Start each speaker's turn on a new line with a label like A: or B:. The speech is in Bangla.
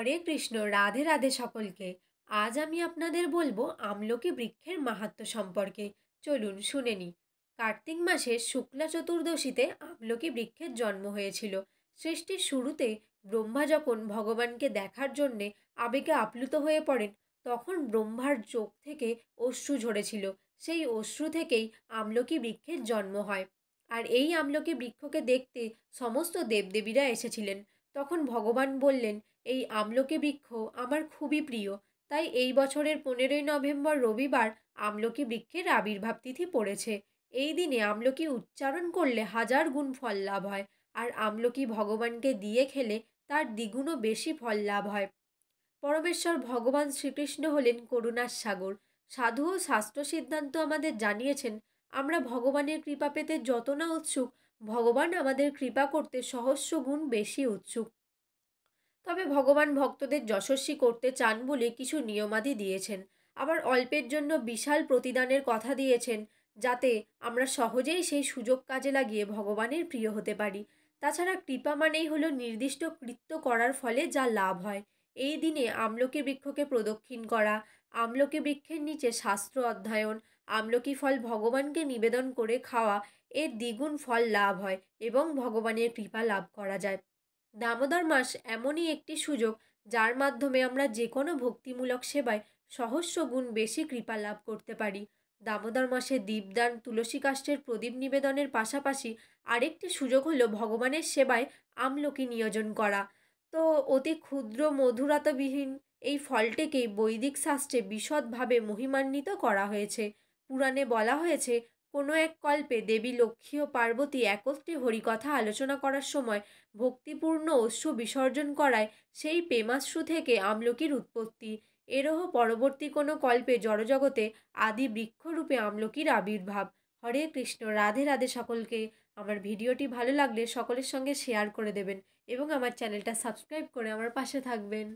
A: হরে কৃষ্ণ, রাধে রাধে সকলকে। আজ আমি আপনাদের বলবো আমলকি বৃক্ষের মাহাত্ম্য সম্পর্কে। চলুন শুনে নিই। কার্তিক মাসের শুক্লা চতুর্দশীতে আমলকি বৃক্ষের জন্ম হয়েছিল। সৃষ্টির শুরুতে ব্রহ্মা যখন ভগবানকে দেখার জন্যে আবেগে আপ্লুত হয়ে পড়েন, তখন ব্রহ্মার চোখ থেকে অশ্রু ঝরেছিল। সেই অশ্রু থেকেই আমলকি বৃক্ষের জন্ম হয়। আর এই আমলকি বৃক্ষকে দেখতে সমস্ত দেবদেবীরা এসেছিলেন। তখন ভগবান বললেন, এই আমলকি বৃক্ষ আমার খুবই প্রিয়, তাই এই বছরের 15ই নভেম্বর রবিবার আমলকি বৃক্ষের আবির্ভাব তিথি পড়েছে। এই দিনে আমলকি উচ্চারণ করলে 1000 গুণ ফল লাভ হয়। আর আমলকি ভগবানকে দিয়ে খেলে তার দ্বিগুণও বেশি ফল লাভ হয়। পরমেশ্বর ভগবান শ্রীকৃষ্ণ হলেন করুণার সাগর। সাধু ও শাস্ত্র সিদ্ধান্ত আমাদের জানিয়েছেন, আমরা ভগবানের কৃপা পেতে যত না উৎসুক, ভগবান আমাদের কৃপা করতে সহস্র গুণ বেশি উৎসুক। তবে ভগবান ভক্তদের যশস্বী করতে চান বলে কিছু নিয়মাদি দিয়েছেন। আবার অল্পের জন্য বিশাল প্রতিদানের কথা দিয়েছেন, যাতে আমরা সহজেই সেই সুযোগ কাজে লাগিয়ে ভগবানের প্রিয় হতে পারি। তাছাড়া কৃপা মানেই হলো নির্দিষ্ট কৃত্য করার ফলে যা লাভ হয়। এই দিনে আমলকি বৃক্ষকে প্রদক্ষিণ করা, আমলকি বৃক্ষের নিচে শাস্ত্র অধ্যয়ন, আমলকি ফল ভগবানকে নিবেদন করে খাওয়া, এর দ্বিগুণ ফল লাভ হয় এবং ভগবানের কৃপা লাভ করা যায়। দামোদর মাস এমনই একটি সুযোগ, যার মাধ্যমে আমরা যে কোনো ভক্তিমূলক সেবায় সহস্র গুণ বেশি কৃপা লাভ করতে পারি। দামোদর মাসে দীপদান, তুলসী কাষ্ঠের প্রদীপ নিবেদনের পাশাপাশি আরেকটি সুযোগ হলো ভগবানের সেবায় আমলকি নিয়োজন করা। তো অতি ক্ষুদ্র মধুরতাবিহীন এই ফলটিকেই বৈদিক শাস্ত্রে বিশদভাবে মহিমান্বিত করা হয়েছে। পুরাণে বলা হয়েছে, কোনো এক কল্পে দেবী লক্ষ্মী ও পার্বতী একত্রে হরিকথা আলোচনা করার সময় ভক্তিপূর্ণ অশ্রু বিসর্জন করায় সেই প্রেমাশ্রু থেকে আমলকির উৎপত্তি। এরও পরবর্তী কোনো কল্পে জড়জগতে আদি বৃক্ষরূপে আমলকির আবির্ভাব। হরে কৃষ্ণ, রাধে রাধে সকলকে। আমার ভিডিওটি ভালো লাগলে সকলের সঙ্গে শেয়ার করে দেবেন এবং আমার চ্যানেলটা সাবস্ক্রাইব করে আমার পাশে থাকবেন।